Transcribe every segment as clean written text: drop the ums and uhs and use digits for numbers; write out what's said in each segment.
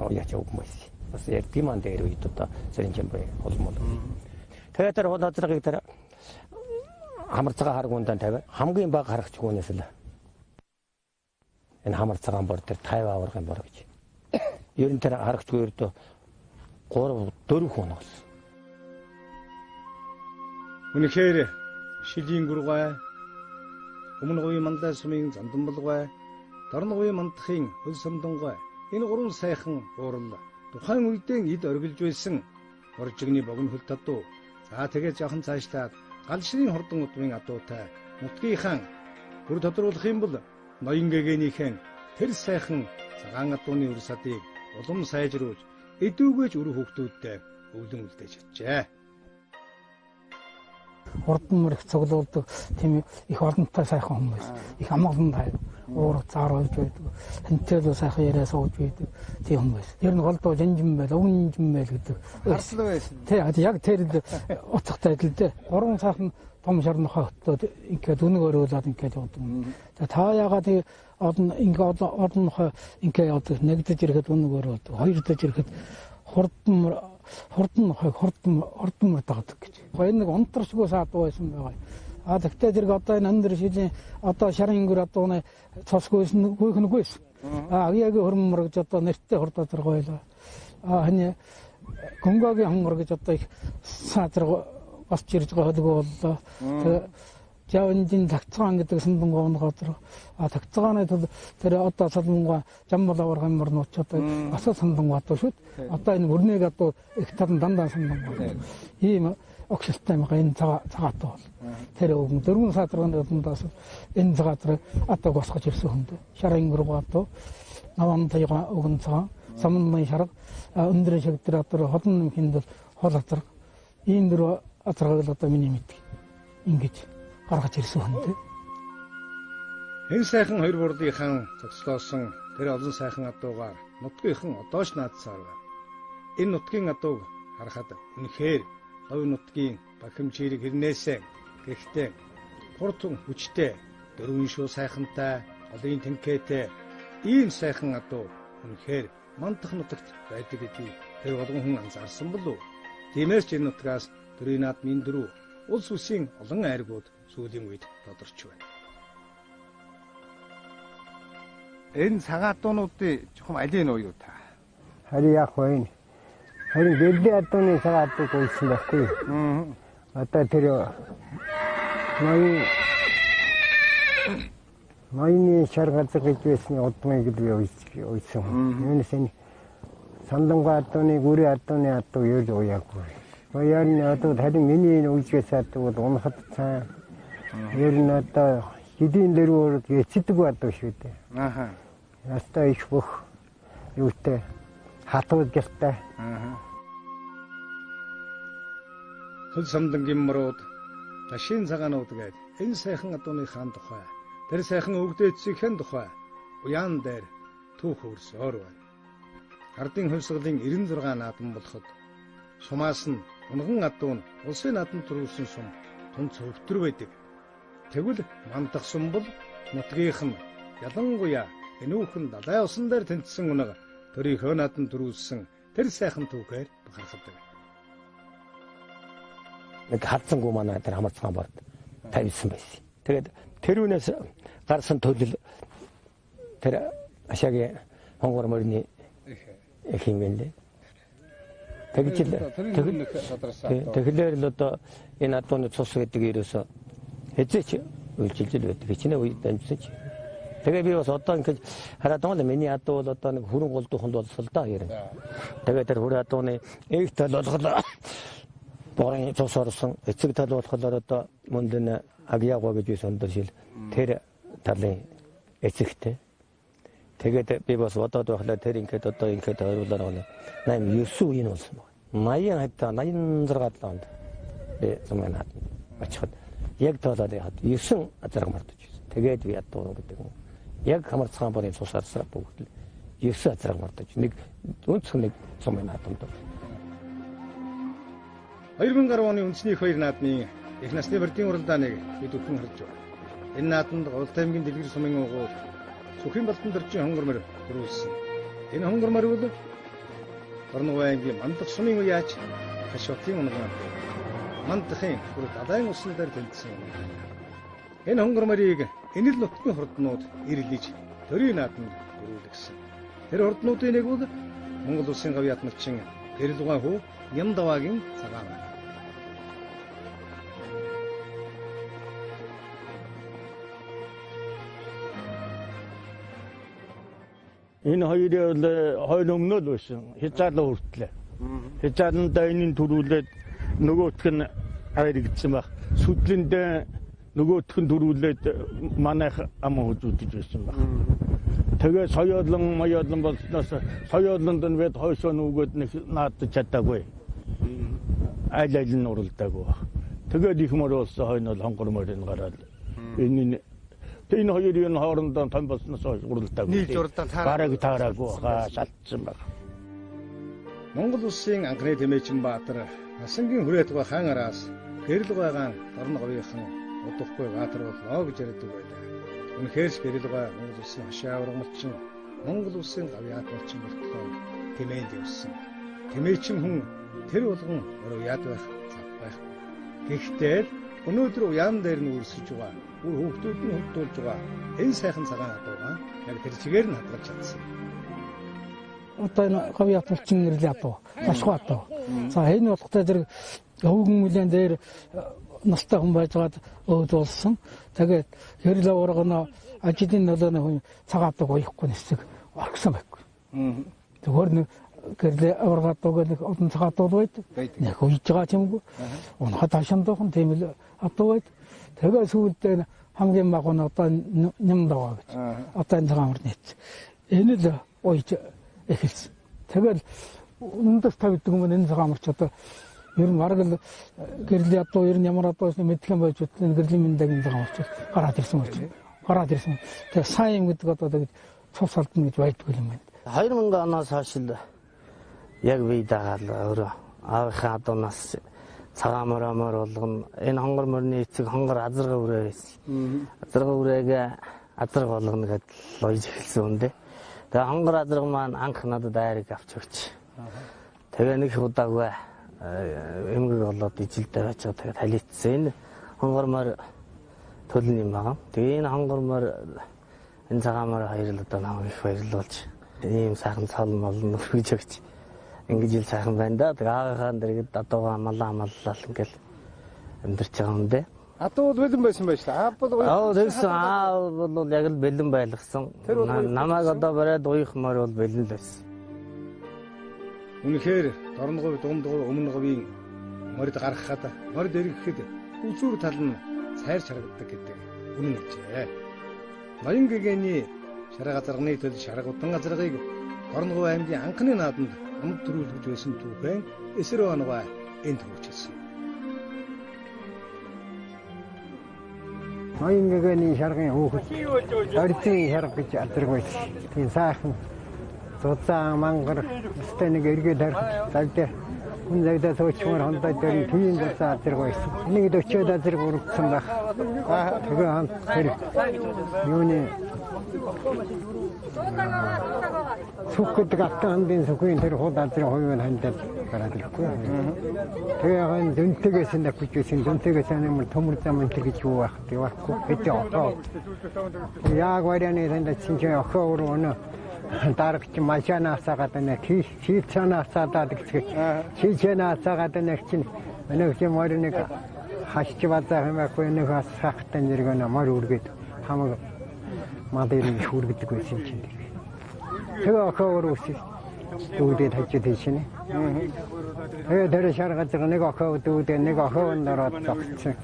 яаж явах юм бэ? Бас яг тийм дээр үед одоо зэрэг юм бэ холмол. Тэгээд тэр хоолойцрыг тэр хамар цагаан харгуундан тавиа хамгийн бага харагч хүнээс л энэ хамар цагаан бор тэр 50 аваргын бор гэж. Ер нь тэр харагчгүй ердөө 3 4 хүн болсон. Үнэхээр шилийн гургай өмнө говийн мандаа сумын зандамбалгай дорн говийн мандахын хөл самдангай энэ гурван сайхан уурал тухайн үедээ эд оргилж байсан оржигны богино хөл татуу. За тэгээд жоохон цаашлаад галшрын хордон удмын адуутай нутгийнхаа бүр тодруулах юм бол ноён гэгээнийхэн тэр сайхан цагаан адууны үрсадыг улам сайжруулж эдүүгэж өрөө хөвгтүүдтэй өвлөн үлдээж чаджээ. Хурдан мөрөх цуглуулдаг тийм их олонтой сайхан хүмүүс. Их амгалан тайв. Уур цаар ойж байдаг. Хэнтэл сайхан яриа сууж байдаг. Тийм хүмүүс. Тэр нь голдоо жанжин байл, өвнжин байл гэдэг. Харслаг байсан. Тий, яг тэр утгатай адил дээ. Гурван сайхан том шарнохоо хөтөөд ингээд үнэг өрөөлөд ингээд явдаг. Тэгээ та яагаад ингээд орнохоо ингээд явдаг. Нэгдэж ирэхэд үнэг өрөөд, хоёрдож ирэхэд хурдан ордмор дагдаг гэж. Энэ нэг онторшгүй саадуу байсан байгаа. Тэгтээ зэрэг одоо энэ өндөр шилийн одоо шарын өнгөр одоо нэ цосгүйсэн гүйхнэгүйсэн. Яг хөрмөр гэж одоо нэртэй хурдаа зэрэг байлаа. Хань гонгагийн хонгор гэж одоо их саадраг басч ирж байгаа хөдөлгөөн боллоо. Тэгээ Жавнжин тагцгаан гэдэг сандан гооногоо тагцгааны тэр одоо салмунга жамбал аваргын мөрнөч одоо асаа сандан гоо шүү. Одоо энэ өрнөг одоо их тадан дандаа сандан гоо. Ийм огшилтай мага энэ цагаатай бол. Тэр өгөн дөрвөн саадрын өдөндөөс энэ цагаатрыг одоо госгож ирсэн хүнд. Шарын гурав одоо навантайга өгөн цагаан самнны шарга өндрийн шигдэр одоо холн хинд хол азар ийм дөрөв азаргал одоо миний мэд. Ингэж гаргаж ирсэн хүнтэй. Энэ сайхан хоёр бурдынхан зогслоосон тэр олон сайхан адуугаар нутгийнхан одоош наадсаар байна. Энэ нутгийн адууг харахад үнэхээр говь нутгийн бахимчирэг хэрнээсээ гэхдээ хурдан хүчтэй дөрвөн шуу сайхантай голын тэнхээтэй ийм сайхан адуу үнэхээр мандах нутагт байдаг гэдгийг тэр болгон хүн анзаарсан болов. Тиймээс ч энэ нутгаас төрийн наадмын дөрөв улс үсийн олон айргууд сүүлийн үед тодорч байна. Энэ цагаатуунуудын чухам алийг уу юу та? Харин яг байна. Харин гэлдээ адууны цагаатууд үлсэн байхгүй. Одоо тэр ноёны шаргацэг гэж байсан удмыг л үйсэн. Юунес энэ санданга адууны гүрээ адууны адуу юу уяагүй. Баяр нь одоо харин миний энэ үйлчгээс адуу бол унахад цаа ер нь одоо хэдийн дөрөөр эцэдэг бадуу шүү дээ. Яста их бүх юутай хатууд гэртэй. Хөл самдангийн мөрөөд ташийн цагаанууд гээд энэ сайхан адууны хаан тухай тэр сайхан өвгдөөцийн тухай уяан дээр түүх өрсөөр байна. Хардын хувьсгалын 96 наадам болоход сумаас нь унган адуу нь улсын наадам төрүүлсэн сум тун цөвтөр байдаг. Тэгвэл мандах сум бол нутгийнх нь ялангуяа энүүхэн далай усан дээр тэнцсэн унаг төрийн хөө наадам төрүүлсэн тэр сайхан түүхээр бахархдаг. Нэг хадсангүй манай тэр хамар цагаан борд тавьсан байсан. Тэгээд тэрүүнээс гарсан төлөл тэр ашаагийн хонгор мөрний их юм байна. Тэгэхээр л одоо энэ адууны цус гэдэг ерөөсө хэзээч үйлчилж байдаг. Хичнээн үед дамжсан чи. Тэгээ би бас одоо ингэж хараад байгаа л миний адуу бол одоо нэг хүрэн голдухонд болсон л да ер нь. Тэгээ тэр хүрэн адууны эх тал болгоо борын цус орсон эцэг тал болохоор одоо мөндөн агьяагоо гэж сондөр шил тэр талын эцэгтэй. Тэгээд би бас бодоод байхлаа тэр ингээд одоо ингээд ойруулаад байгаа нь 89 үеийн болсон байна. 86 онд би сумын хат очиход яг тоолоод яхад 9 азарга мартаж байсан. Тэгээд би ядуу гэдэг юм. Яг хамар цагаан борын цусаарсаа бүгд 9 азарга мартаж нэг өнцгөр нэг сумын хатанд. 2010 оны үндэсний их баяр наадмын их насны барьдын уралдааныг бид өхөн харж байна. Энэ наадамд Говьтай аймгийн дэлгэр сумын уугуул Сүхийн Балтан дөржин хонгормор төрүүлсэн. Энэ хонгор морь бол Дорногов аймгийн Мандах сумын үеач Хашотын унган Мандахын бүр далайн усан дээр тэнцсэн юм. Энэ хонгор морийг энэл нутгийн хурднууд ирлэж төрийн наадамд өрүүлгэсэн. Тэр хурднуудын нэг бол Монгол улсын гавь ятмагчин Гэрэлгуай хүү Нямдавагийн цагаан. Энэ хоёрын хойно өмнө л байсан. Хязгаарлал хүртлээ. Хязгаарлалтаа энэ төрүүлээд нөгөөх нь хайргдсан баг. Сүдлэндээ нөгөөх нь төрүүлээд манайх ам хожуудж байсан баг. Тэгээ соёолон болсноос соёолонд нь бид хойшоо нүгөөд нэг наадч чадаагүй. Айл нь уралдаагүй баг. Тэгээд их мөр болсон хойно л хонгор морийг гараад энэ хоёрын хоорондоо том болсноос уралдаагүй. нийлж уралдаан бараг таараагүй шалтсан баг. Монгол улсын анхны тэмээчин Баатар Асангийн хүрээдгүй хаан араас Гэрэлгуйгаан Дорноговынхан удахгүй Баатар болноо гэж ярьдаг байлаа. Үнэхээр ч Гэрэлгуй Монгол улсын хашаа ургамалчин Монгол улсын гавьяат малчин болтлоо тэмээнд явсан. Тэмээчин хүн тэр болгон өрөө яад байх зав байх. Гэхдээ өнөөдөр уян дээр нь үрсэж байгаа. Үр хүүхдүүд нь хөвдүүлж байгаа. Энэ сайхан цагаан адуугаа яг тэр чигээр нь хадгалж чадсан. Одоо энэ гавьяат малчин нэрлээ адуу. Ашгүй адуу. За энэ болохтой зэрэг өвгөн мүлэн дээр настай хүн байжгаад өөдүүлсэн. Тэгээд хэрэл ургана ажлын нөлөөний хүн цагаан адууг уяхгүй нэсэг оргсон байхгүй. Зөвхөн нэг гэрлээ ургадууг нэг олон цагаан адуу байдаг. Нэг уйж байгаа юмгүй. Унахад хашаандуухан тийм л адуу байдаг. Тэгээд сүүлдээ хамгийн баг нь одоо Нямдаваа гэж. Одоо энэ цагаан мөр нийт. Энэ л уйж эхэлсэн. Тэгээд өндөс тавьдаг юм энэ цагаан мөрч одоо ер нь бараг л гэрлийн адуу ер нь ямар адуу гэсэн мэдэх юм байж энэ гэрлийн мэндийн цагаан мөрч гараад ирсэн мөрч. Гараад ирсэн. Тэгээд сайн юм гэдэг одоо тэгээд цус алдна гэж байдаг юм байна. 2000 оноос хойш л яг бие дагаал өөрөө аавынхаа адуунаас цагаан мөр болгоно. Энэ хонгор мөрний эцэг хонгор азарга үрээ байсан. Азарга үрээгээ азарга болгоно гэдэл лойж эхэлсэн үндэ. Тэгээ хонгор азарга маань анх надад айрыг авч өгч. Тэгээ нэг удаагүй эмгэг болоод ижилдээ байж байгаа. Тэгээ талицсан. Энэ хонгор мөр төлн юм байгаа. Тэгээ энэ хонгор мөр энэ цагаан мөр хоёр л одоо намайг их баярлуулж ийм сайхан цол молно өргөж өгч. Ингэж ил сайхан байна да. Тэгээ аавынхаа дэргэд адуугаа амлалал ингээл амьдарч байгаа юм дээ. Адуу бол бэлэн байсан байж та. Тэгсэн бол яг л бэлэн байлгсан. Намайг одоо барайд уйх мөр бол бэлэн л байсан. Үнэхээр Дорногов Дундгов Өмнө говийн морид гаргахад морид эргэхэд үзүүр тал нь сайр харагддаг гэдэг үнэн ажээ. Ноён гэгэний шарга зарганы төл шарга удан газаргыг Дорногов аймгийн анхны наадамд амд төрүүлж байсан түүхэн эсрэг оногоо энд төрүүлсэн. Ноён гэгэний шаргын хөөхөд ордын шарга гэж алдраг байсан. Тийм сайхан зузаан мангар өстэй нэг эргээд харах завдаа хүн завдаа суучмаар хондоо дээр тийм зузаан алдраг байсан. Энийг 40-од алдраг өргөсөн байх. Тэгээ хамт тэр юуны сүх гэдэг автоандын сүхийн тэр хууд алдрын хувийн хандаад гараад ирэхгүй. Тэгээ хан дүнтэйгээс нь авчихсан дүнтэйгээс нэмэр төмөр зам энэ гэж юу байх гэвэхгүй. Хэдий отоо. Яг варианы тэнд чинь охоо өрөөнө дарагч машинаасаагаад нэг хийцаанаасаад гэж хийцаанаасаагаад нэг чинь нэг юм орныг хашч базаа хэмээгүй нэг хасахтай нэргэнэ мөр үргээд хамаг мадэрийн шүргэдэг байсан чинь. Тэгээ охоо өрөөсөй дүүдэд хажид хийшнэ. Тэгээ тэр шаргаж нэг охоо дүүдээ нэг охоо нөрөөд зогссон.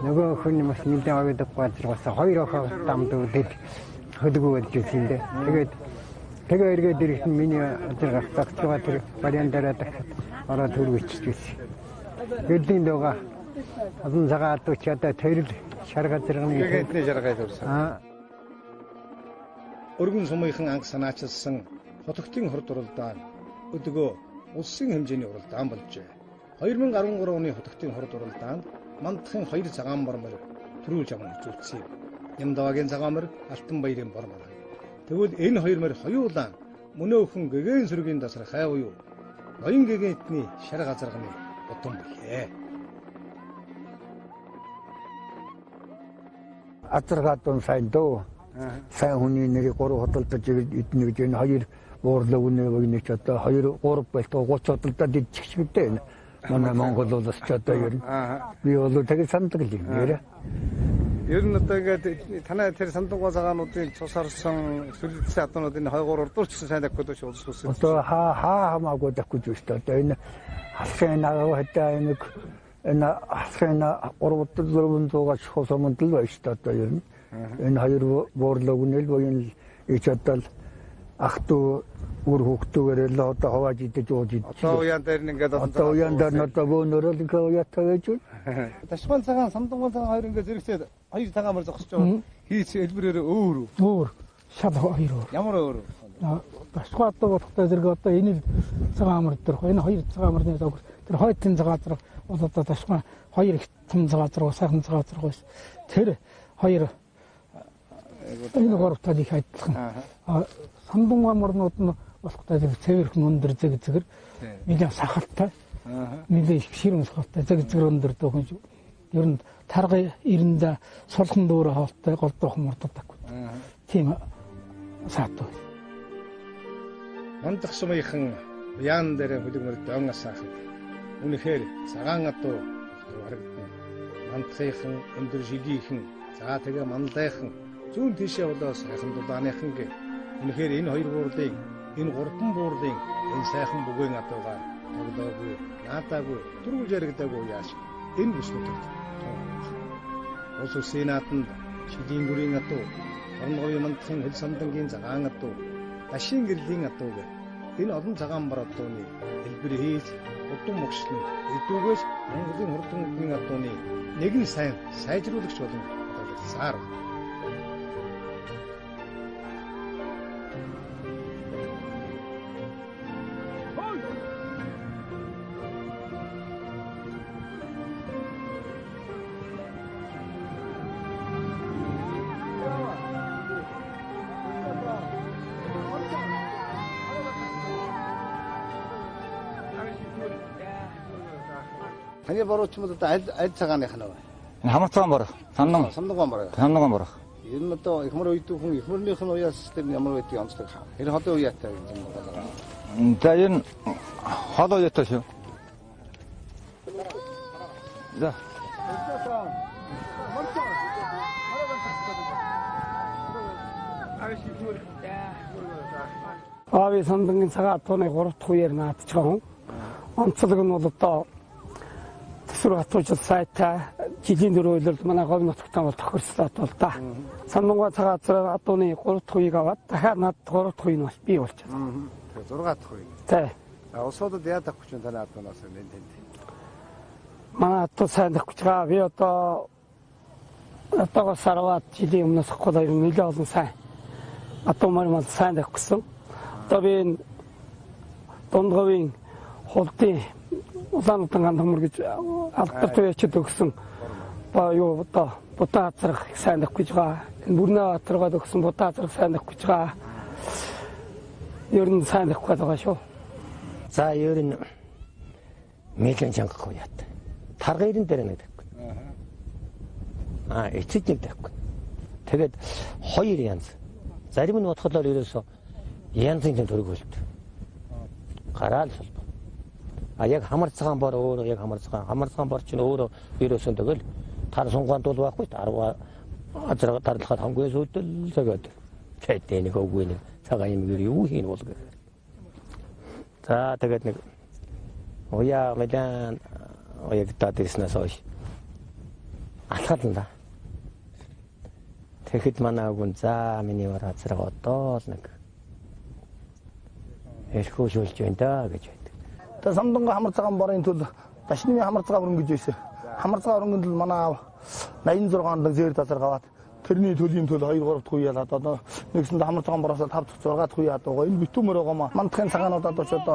Нөгөө хүн бас нэлээд авдаг газраас хоёр охоо дамдуудад хөдгөө болж ирсэн дээ. Тэгээ эргээд ирэх нь миний ажиг загцгаа тэр вариант дээр дахиад ороод төрүүлчихсэн. Гэрлийн дууга азан цагаан адуучаад тэрл шаргаж зэрэгний гэгэдний шаргаж төрсөн. Өргөн сумынхан анх санаачилсан хотогтын хорд уралдаан өдгөө улсын хэмжээний уралдаан болжээ. 2013 оны хотогтын хорд уралдаанд Мандахын 2 цагаан мөр төрүүлж авах үзүүлсэн юм. Нямдавагийн цагаан мөр Алтан баярын бор мөр. Тэгвэл энэ хоёр мөр хоёулаа мөнөөхөн гэгээн сүргийн дасар хай буюу ноён гэгээн эдний шар газарганы утам билээ. Азаргаатон сайн дөө. Сайн хүний нэрийг 3 худалдаж эдний гэж энэ хоёр уурлаг үнэ нэг ч одоо 2 3 байлтаа 30 худалдаад идчихвэтэй энэ. Манай Монгол улс ч одоо ер нь би бол тэгээд сандаг юм нэрэ. Ер нь одоо ингээд танай тэр сандугаа цагаануудын цус харсан сүлжсэн атонууд энэ 2 3 урдуурчсан сайн даггүй доош уулзсан. Одоо хамаагүй даггүй ч шүү дээ. Энэ алсын нагав хэдэ нэг энэ алсын 3-400-аас хосомонд л байж та одоо ер нь. Энэ хоёр буурлаг үнэл боён ич одоо ахтуу үр хөхтүүгээр л одоо хавааж идэж ууж идэж. Одоо уян дээр нь ингээд одоо уян дээр нь одоо бөөнөрөө л ингээ уяатаа байж байна. Ташмал цагаан, самдунгал цагаан хоёр ингээд зэрэгцээд хоёр цагаамар зогсож байгаа. Хийц элбэрээр өөр. Шал хоёр өөр. Ямар өөр? Ташмал болохтой зэрэг одоо энэ цагаамар дээр энэ хоёр цагаамарны зогс тэр хойтын цагаан зэрэг бол одоо ташмал хоёр их том цагаан зэрэг сайхан цагаан зэрэг байсан. Тэр хоёр энэ гуравтад их адилхан. Самдунган морнууд нь болохтой цэвэрхэн өндөр зэг нэгэн сахалтай нэгэн ширэн сахалтай зэг өндөр дөхөн ер нь тарга ирэндээ сулхан дүүрэ хоолтой голдох мурддаг. Тийм саатуу. Мандах сумынхан яан дээр хүлэгмэр дөнгас ахад үнэхээр цагаан атуу харагдана. Мандахын өндөр шигийнхэн за тэгээ мандайхан зүүн тийшээ болоо сайхан дулааныхан гэ үнэхээр энэ хоёр буурлын энэ гурван буурлын энэ сайхан бүгээн атуугаар тоглоогүй наатаагүй түрүүл жаргадаагүй яаш энэ бүснүүд улс улсын наатанд шилийн гүрийн атуу орногын мандахын хөл самдангийн цагаан атуу дашийн гэрлийн атууг энэ олон цагаан бар атууны хэлбэр хийж удам могшлон эдүүгээс Монголын хурдан үдний атууны нэгэн сайн сайжруулагч болон саар Таны борооч мод аль цагааных нь вэ? Хамар цагаан бороо. Самдунган бороо. Самдунган бороо. Ер нь одоо ихмэр үйдүүхэн ихмэрнийх нь уяас тэр ямар байдгийг онцлог. Энэ хотын уяатай юм байна. За энэ холоо уяатай шүү. За. Ави самдангийн цагаан атууны 3 дахь үеэр наадж байгаа хүн. Онцлог нь бол одоо төсвөр хатуужил сайтай жилийн дөрөвлөлд манай говь нутагтаа бол тохирслоо бол да. Самдунган цагаан атууны 3 дахь үеийг аваад дахиад над 3 дахь үе нь бол бий болчихсон. Тэгээ 6 дахь үе. Тий. Улсуудад яадаг хүчин таны атуунаас энэ тэнд. Манай атуу сайн дахгүй байгаа. Би одоо сарваад жилийн өмнөөс хаваад нэлээд олон сайн атуу мал сайн дахгүйсэн. Одоо би дундговын холдын улаануудын гандамар гэж алдарт байчд өгсөн юу одоо будаа зарах сайн дахгүй байгаа. Энэ бүрнээ батаргаад өгсөн будаа зарах сайн дахгүй байгаа. Ер нь сайн дахгүй байгаа шүү. За ер нь мэлэн чангахгүй яат. Тарга ирэн дээр нэг дахгүй. Эцэг нэг дахгүй. Тэгээд хоёр янз. Зарим нь бодхолоор ерөөсөө янзын төрөг хөлт. Гараал солбоо. Яг хамар цагаан бор өөрөө яг хамар цагаан бор чинь өөрөө ерөөсөө тэгэл тар сунганд бол байхгүй 10 азар тарлахад хамгийн сүйдэл цагаад чайтай нэг өгөө нэг цагаан юм юу хийн бол гэх. За тэгээд нэг уяа мэдэн уягтаад ирснээс хойш алхална. Тэгэхэд манай агун за миний бар азар одоо л нэг эрхөө шүүлж байна да гэж байдаг. Тэгээ самдунган хамар цагаан борын төл дашны хамар цагаан өрөнгөж байсан. Хамар цагаан өрөнгөнд л манай аав 86 онд зээр тазар гаваад тэрний төлийн төл 2 3 дахь үеэлээд одоо нэгсэнд хамар цагаан бороос 5 дахь 6 дахь үе ядгаа энэ битүүмөр байгаа маа. Мандахын цагаануудад очоод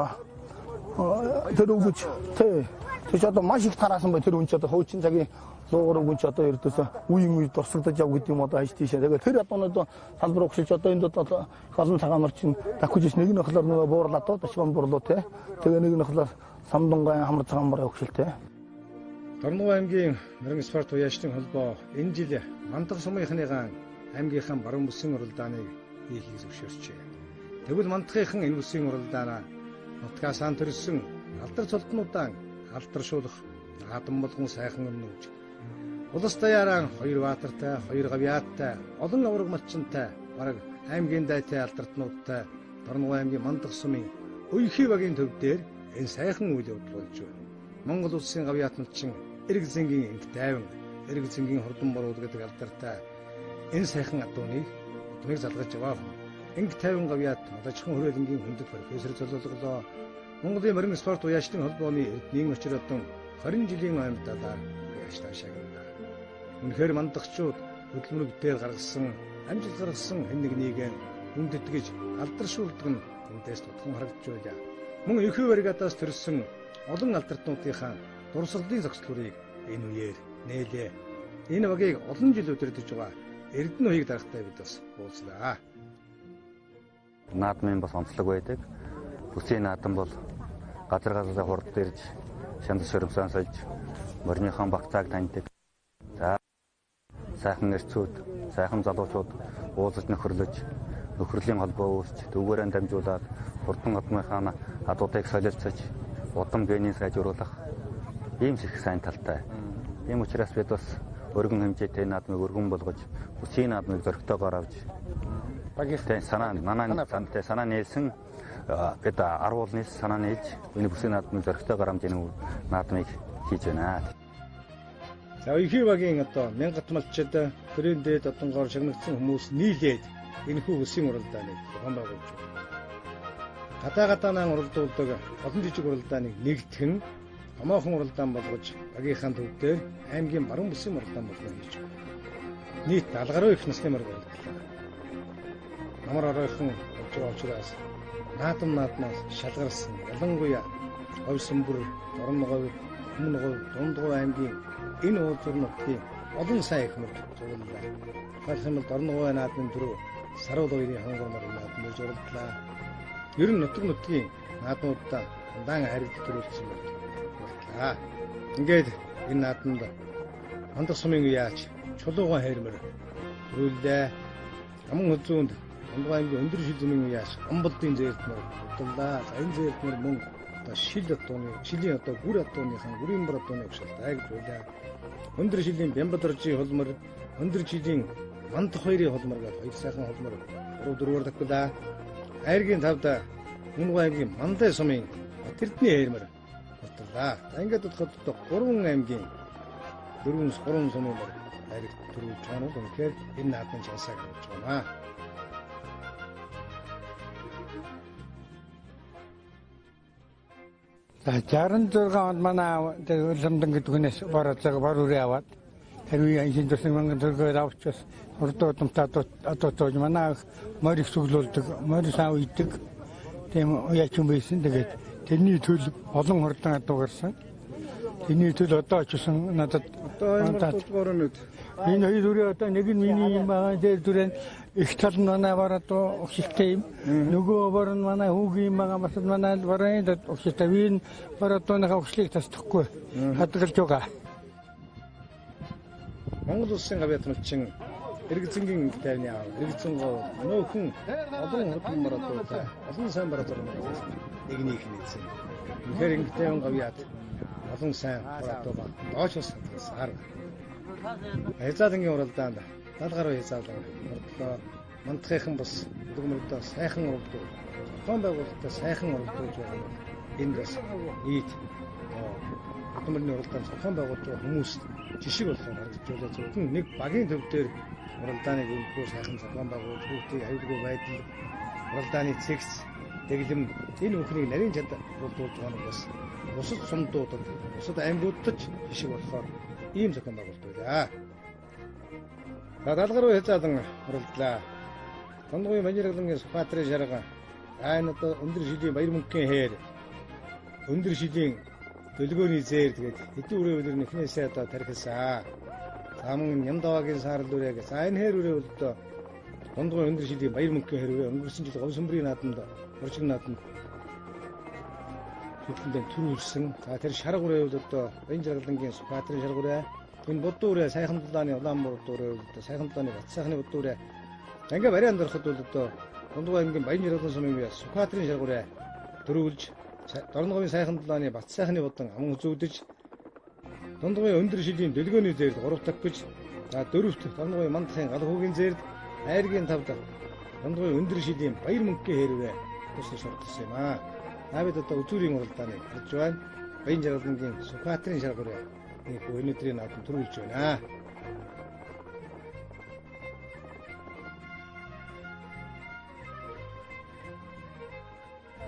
тэр өгөж тий тэр чи одоо маш их тараасан бай тэр хүн чи одоо хуучин цагийн луугаар хүн чи одоо ердөөсөө үеийн дурсагдаж яв гэдэг юм одоо хаж тийшээ. Тэгээд тэр одоо салбар өгшилж одоо энд одоо олон цагаан нар чинь давхиж иш нэг нь болохоор нөгөө буурлаа доо дашгон буурлуу те. Тэгээ нэг нь болохоор Самдангай хамар цагаан бараа өгшил те. Дорногов аймгийн мэрэгэн спорт уяачдын холбоо энэ жил Мандах сумынхныгаа аймгийнхаа баруун бүсийн уралдааныг хийхийг зөвшөөрчээ. Тэгвэл Мандахынхан энэ бүсийн уралдаанаа нутгаас ан төрсөн алдар цолтнуудаа алдаршуулах наадам болгон сайхан өмнөж улс даяараа 2 баатартай, 2 гавьяаттай, олон авраг малчинтай, бараг аймгийн дайтай алдартнуудтай Дорногов аймгийн Мандах сумын Уйхи багийн төв дээр энэ сайхан үйл явдал болж байна. Монгол улсын гавьяатналчин Эрэг зэнгийн инг тайван, Эрэг зэнгийн хурдан борууд гэдэг алдартай энэ сайхан адууныг залгаж яваа. Инг тайван гавьяат Мадажхан хүрээлэнгийн хүндэт профессор золиолголоо. Монголын мэрэгэн спорт уяачдын холбооны эрдэнийн очротон 20 жилийн амьтдаа уяачтаа шагнана. Үнэхээр мандахчууд хөдөлмөрөг дээр гаргасан, амжилт гаргасан хэн нэгнийг хүндэтгэж алдаршуулдаг нь эндээс тутхан харагдж байлаа. Мөн Ихүү баригадаас төрсэн олон алдартнуудынхаа дурсгалын зохицлуудыг энэ үеэр нээлээ. Энэ багийг олон жил удирдах байгаа Эрдэнэ үеийг дарахтай бид бас уулзлаа. Наадмын бас онцлог байдаг. Бүсийн наадам бол газар газар хурд ирж, шанд шөрөмсөн сольж, морныхон багцааг таньдаг. За сайхан эрчүүд, сайхан залуучууд уулзаж нөхөрлийн холбоо үүсч, дүүгээрэн дамжуулаад хурдан одмынхаа адуудыг солилцож, удам генийн сайжруулах ийм их сайн талтай. Ийм учраас бид бас өргөн хэмжээтэй наадмыг өргөн болгож, бүсийн наадмыг зөрөгтэйгээр авч багийнхтай санаа нээсэн бид 10 уулнаас санаа нээж энэ бүсийн наадмыг зөрөгтэйгээр амж энэ наадмыг хийж байна. За Ихүү багийн одоо мянгат малчид төрийн дээд одонгоор шагнагдсан хүмүүс нийлээд энэ хүү бүсийн уралдааныг зохион байгуулж байна. Гадаанаа уралдуулдаг олон жижиг уралдааныг нэгтгэн томоохон уралдаан болгож багийнхаа төв дээр аймгийн баруун бүсийн уралдаан болгоно гэж байна. Нийт 70 гаруй их насны мөр уралдлаа. Намар оройхон болж байгаа учраас наадмаас шалгарсан ялангуяа Говь Сүмбэр, Дорногов, Өмнөговь, Дундгов аймгийн энэ уулзуурнуудын олон сайн ихмүүд зурлаа. Тухайлбал Дорногов наадмын дөрөв Саруул хоёрын хангамар наадам гэж уралдлаа. Ер нь нутгийн наадмуудаа дан харигд төрүүлсэн байна. Ингээд энэ наадамд Мандах сумын уяач Чулууган хайрмар төрүүллээ. Аман үзүүнд Дорногов аймгийн өндөр шилжмийн уяач Амбалдын зээртмөр бодлоо. За энэ зээртмөр мөн одоо шилийн одоо гүр адууныхан гүрийн бар адууны өгшөлтэй гэж байлаа. Өндөр шилийн Бямбадаржийн холмор, өндөр шилийн Мандах хоёрын холмор гэж хоёр сайхан холмор 3-4-оор тагуулаа. Айргийн тавд Дорногов аймгийн Мандай сумын Тэрдний хайрмар бодлоо. За ингээд бодоход 3 аймгийн 3 сумын бар айрыг төрүүлж байгаа нь үнэхээр энэ наадмын чансаа гэж байна. За 66 онд манай Улсамдан гэдэг хүнээс бар үрээ аваад хэрвээ энэ дэсэн манган төргөөр авчаас хурдуу удамтай одоо тоож манай морийг сүглүүлдэг, морийг сав идэг тийм уяачин байсан. Тэгээд тэрний төл олон хурдан адуугарсан. Тэрний төл одоо ч гэсэн надад энэ хоёр үрээ одоо нэг нь миний юм байгаа. Тэр дүрэн их тал нь манай бараа өгшөлтэй юм. Нөгөө бар нь манай хүүгийн байгаа бас манай бараанд өгшөлтэй вин бараа доноо өгшлийг тасдаггүй. Хадгалж байгаа. Монгол улсын гавьяатналчин Эрэг зэнгийн тайвны аав, Эрэг зэнгөө нөөхөн олон хурдан бараадуудаа олон сайн бараадууд нэгнийх нь эзэн. Тэгэхээр Эрэг тайван гавьяат олон сайн бараадууд доошоос сар. Хязаалынгийн уралдаанд 70 гаруй хязаалан уралдлаа. Мандахынхан бас дүгмөрдөө сайхан уралдуу. Зохион байгуулалтаа сайхан уралдуулж байгаа. Энэ бас нийт хөдөлмөрийн уралдаанд зохион байгуулж байгаа хүмүүс жишг болохоор харагдаж байна. Зөвхөн нэг багийн төв дээр уралдааныг өнгөө сайхан зохион байгуулж хүүхдийн аюулгүй байдал, уралдааны цэгц, дэглэм энэ бүхнийг нарийн чад уралдуулж байгаа нь бас бусад сумдуудад, бусад аймагуудад жишг болохоор ийм зохион байгуулалт байлаа. За 70 гаруй хязаалан уралдлаа. Дорноговын Манжиргалангийн Сүхбаатарын шарга, энэ одоо өндөр шилийн Баяр мөнгөний хээр, өндөр шилийн Дэлгөөний зээр тэгээд хэдэн үрээ үлэр нэхнээсээ одоо тархилсан. За мөн Нямдаваагийн саарл үрээ. За энэ хэр үрээ бол одоо дундгой өндөр шилийн баяр мөнгөний хэр үрээ өнгөрсөн жил говьсөмбөрийн наадамд оржиг наадамд хөтлөндөө төрүүлсэн. За тэр шарга үрээ бол одоо энэ жаргалангийн Сүхбаатарын шарга үрээ. Энэ буддуу үрээ сайхан далааны Улаанбаатар буддуу үрээ бол одоо сайхан далааны Бат сайхны буддуу үрээ. Ингээ барианд ороход бол одоо дундгой аймгийн баян жаргалан сумын бие Сүхбаатарын шарга үрээ төрүүлж Дорноговын сайхан далааны Бат сайхны буддан аман үзүүлдэж дундгой өндөр шилийн дэлгөөний зээрд 3 дахь гэж за 4-т Дорноговын мандахын гал хүүгийн зээрд айргийн 5 дахь дундгой өндөр шилийн баяр мөнгөний хэрвээ туслаж сурталсан юм аа. Навид одоо үзүүрийн уралдааны харж байна. Баян жаргалангийн Сүхбаатарын шарга үрээ нэг өнөөдрийн наадам төрүүлж байна.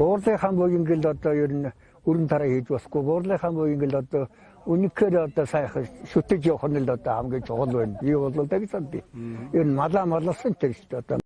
Буурлын буй ингээл одоо ер нь өрн тараа хийж басгүй буурлын буй ингээл одоо үнэхээр одоо сайхан шүтэж явах нь л одоо хамгийн чухал байна. Би бол дагсаад би. Ер нь малаа малсан тэр шүү дээ.